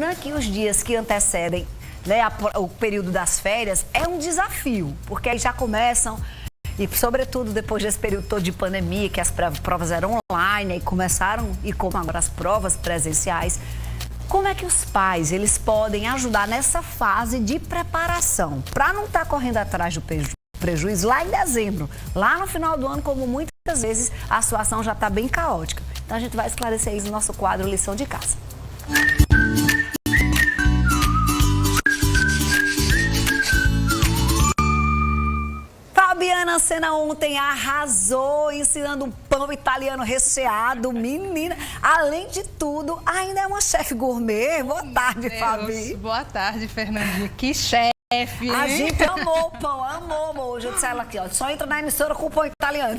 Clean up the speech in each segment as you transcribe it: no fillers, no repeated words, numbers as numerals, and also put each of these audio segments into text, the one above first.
dúvida que os dias que antecedem, né, o período das férias é um desafio, porque aí já começam, e sobretudo depois desse período todo de pandemia, que as provas eram online e começaram, e como agora as provas presenciais, como é que os pais eles podem ajudar nessa fase de preparação, para não estar correndo atrás do prejuízo lá em dezembro, lá no final do ano, como muitas vezes a situação já está bem caótica. Então a gente vai esclarecer isso no nosso quadro Lição de Casa. Fabiana Sena ontem arrasou ensinando um pão italiano recheado, menina. Além de tudo, ainda é uma chefe gourmet. Boa tarde, Fabi. Boa tarde, Fernandinha. Que chefe! A gente amou o pão, amou. Hoje eu disse ela aqui, ó, só entra na emissora com o pão italiano.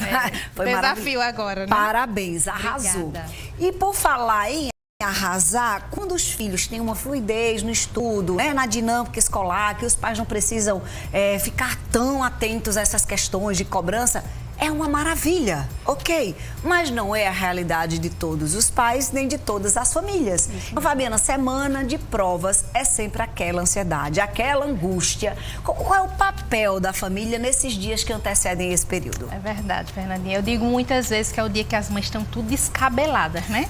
Foi desafio agora, né? Parabéns, arrasou. Obrigada. E por falar em arrasar, quando os filhos têm uma fluidez no estudo, né, na dinâmica escolar, que os pais não precisam ficar tão atentos a essas questões de cobrança, é uma maravilha, ok? Mas não é a realidade de todos os pais, nem de todas as famílias. Então, Fabiana, semana de provas é sempre aquela ansiedade, aquela angústia. Qual é o papel da família nesses dias que antecedem esse período? É verdade, Fernandinha. Eu digo muitas vezes que é o dia que as mães estão tudo descabeladas, né?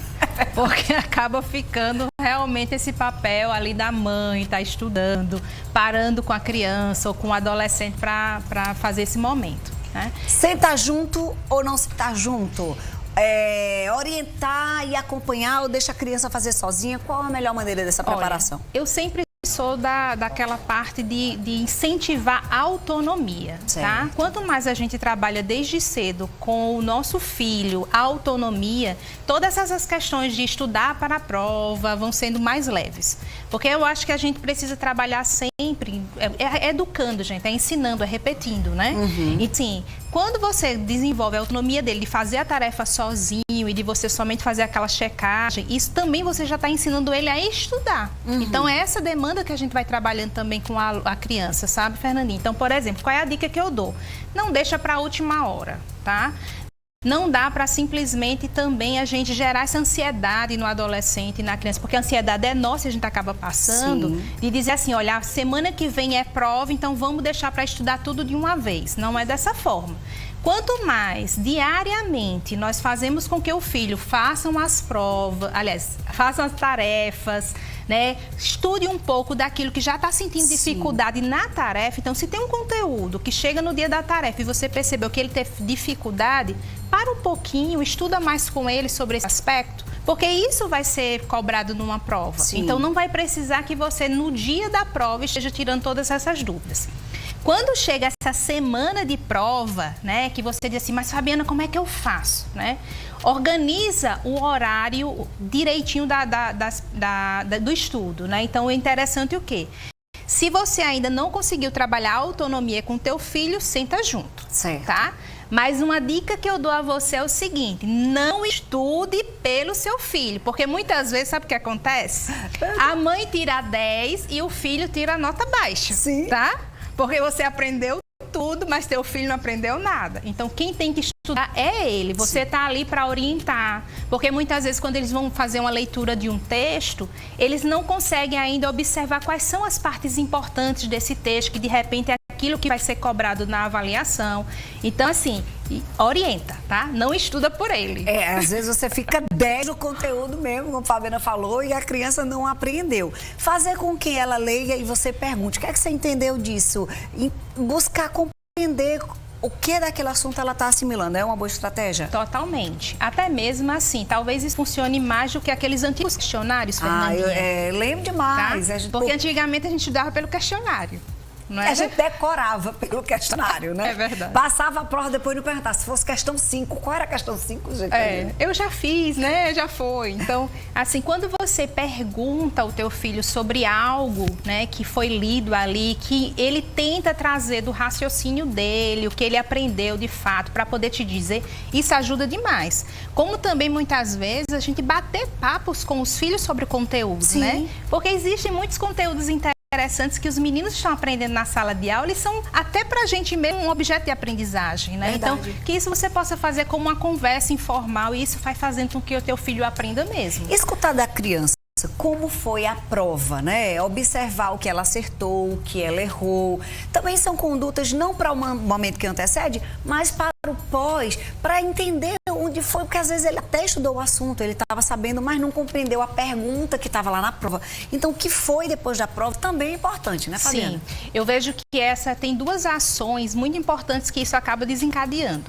Porque acaba ficando realmente esse papel ali da mãe, tá estudando, parando com a criança ou com o adolescente para fazer esse momento. Sentar junto ou não sentar junto? Orientar e acompanhar ou deixa a criança fazer sozinha? Qual a melhor maneira dessa preparação? Olha, eu sempre sou daquela parte de incentivar a autonomia, tá? Quanto mais a gente trabalha desde cedo com o nosso filho, a autonomia, todas essas questões de estudar para a prova vão sendo mais leves. Porque eu acho que a gente precisa trabalhar sempre, educando, gente, ensinando, repetindo, né? E sim, quando você desenvolve a autonomia dele de fazer a tarefa sozinho e de você somente fazer aquela checagem, isso também você já está ensinando ele a estudar. Então, é essa demanda que a gente vai trabalhando também com a criança, sabe, Fernandinha? Então, por exemplo, qual é a dica que eu dou? Não deixa para a última hora, tá? Não dá para simplesmente também a gente gerar essa ansiedade no adolescente e na criança, porque a ansiedade é nossa e a gente acaba passando, de dizer assim, olha, semana que vem é prova, então vamos deixar para estudar tudo de uma vez. Não é dessa forma. Quanto mais diariamente nós fazemos com que o filho façam as provas, aliás, façam as tarefas, né? Estude um pouco daquilo que já está sentindo dificuldade na tarefa. Então, se tem um conteúdo que chega no dia da tarefa e você percebeu que ele teve dificuldade, para um pouquinho, estuda mais com ele sobre esse aspecto, porque isso vai ser cobrado numa prova. Então, não vai precisar que você, no dia da prova, esteja tirando todas essas dúvidas. Quando chega essa semana de prova, né, que você diz assim, mas Fabiana, como é que eu faço, né? Organiza o horário direitinho do estudo, né? Então, é interessante o quê? Se você ainda não conseguiu trabalhar a autonomia com o teu filho, senta junto, tá? Mas uma dica que eu dou a você é o seguinte, não estude pelo seu filho, porque muitas vezes, sabe o que acontece? A mãe tira 10 e o filho tira a nota baixa, tá? Porque você aprendeu tudo, mas teu filho não aprendeu nada. Então, quem tem que estudar é ele. Você está ali para orientar. Porque muitas vezes, quando eles vão fazer uma leitura de um texto, eles não conseguem ainda observar quais são as partes importantes desse texto, que de repente é aquilo que vai ser cobrado na avaliação. Então, assim, orienta, tá? Não estuda por ele. Às vezes você fica 10 no conteúdo mesmo, como a Fabiana falou, e a criança não aprendeu. Fazer com que ela leia e você pergunte, o que é que você entendeu disso? E buscar compreender o que daquele assunto ela está assimilando. É uma boa estratégia? Totalmente. Até mesmo assim, talvez isso funcione mais do que aqueles antigos questionários, Fernandinha. Eu lembro demais. Tá? Porque antigamente a gente estudava pelo questionário. Não é? A gente decorava pelo questionário, né? É verdade. Passava a prova depois de perguntar. Se fosse questão 5, qual era a questão 5, gente? Eu já fiz, né? Já foi. Então, assim, quando você pergunta ao teu filho sobre algo, né, que foi lido ali, que ele tenta trazer do raciocínio dele, o que ele aprendeu de fato, para poder te dizer, isso ajuda demais. Como também, muitas vezes, a gente bater papos com os filhos sobre o conteúdo, né? Porque existem muitos conteúdos interessantes que os meninos estão aprendendo na sala de aula e são até pra gente mesmo um objeto de aprendizagem, né? Então, que isso você possa fazer como uma conversa informal e isso vai fazendo com que o teu filho aprenda mesmo. Escutar da criança como foi a prova, né? Observar o que ela acertou, o que ela errou. Também são condutas não para o momento que antecede, mas para o pós, para entender onde foi, porque às vezes ele até estudou o assunto, ele estava sabendo, mas não compreendeu a pergunta que estava lá na prova. Então, o que foi depois da prova também é importante, né, Fabiana? Sim, eu vejo que essa tem duas ações muito importantes que isso acaba desencadeando.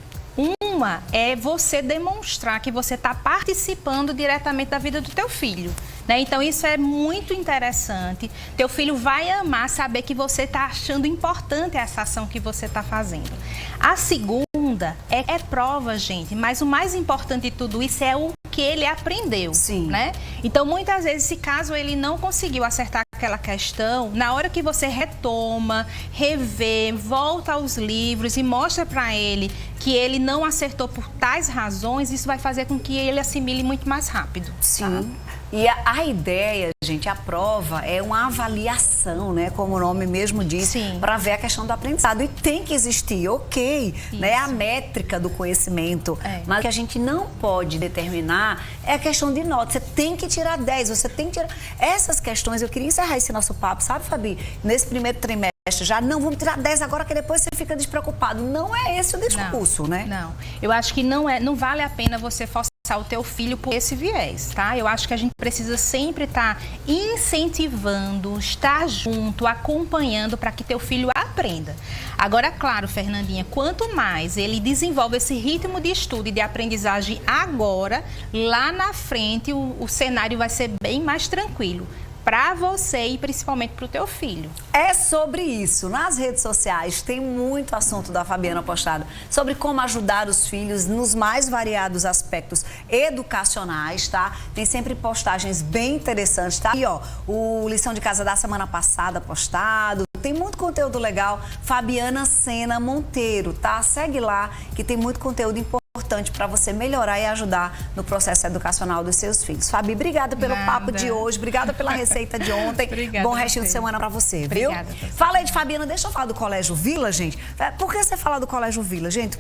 Uma é você demonstrar que você está participando diretamente da vida do teu filho, né? Então, isso é muito interessante. Teu filho vai amar saber que você está achando importante essa ação que você está fazendo. A segunda é prova, gente, mas o mais importante de tudo isso é o que ele aprendeu, Sim. né? Então, muitas vezes, se caso ele não conseguiu acertar aquela questão, na hora que você retoma, revê, volta aos livros e mostra para ele que ele não acertou por tais razões, isso vai fazer com que ele assimile muito mais rápido. Sim. Tá? E a ideia, gente, a prova é uma avaliação, né? Como o nome mesmo diz, para ver a questão do aprendizado. E tem que existir, ok, né? A métrica do conhecimento. Mas o que a gente não pode determinar é a questão de nota. Você tem que tirar 10, você tem que tirar... Essas questões, eu queria encerrar esse nosso papo, sabe, Fabi? Nesse primeiro trimestre, já não vamos tirar 10 agora que depois você fica despreocupado. Não é esse o discurso, né? Não, eu acho que não vale a pena você forçar o teu filho por esse viés, tá? Eu acho que a gente precisa sempre estar incentivando, estar junto, acompanhando para que teu filho aprenda. Agora, claro, Fernandinha, quanto mais ele desenvolve esse ritmo de estudo e de aprendizagem agora, lá na frente o cenário vai ser bem mais tranquilo. Para você e principalmente para o teu filho. É sobre isso. Nas redes sociais tem muito assunto da Fabiana postado sobre como ajudar os filhos nos mais variados aspectos educacionais, tá? Tem sempre postagens bem interessantes, tá? E ó, o lição de casa da semana passada postado. Tem muito conteúdo legal. Fabiana Sena Monteiro, tá? Segue lá que tem muito conteúdo importante para você melhorar e ajudar no processo educacional dos seus filhos. Fabi, obrigada pelo papo de hoje, obrigada pela receita de ontem. Obrigada. Bom restinho de semana para você, viu? Obrigada. Falei de Fabiana, deixa eu falar do Colégio Vila, gente. Por que você fala do Colégio Vila, gente?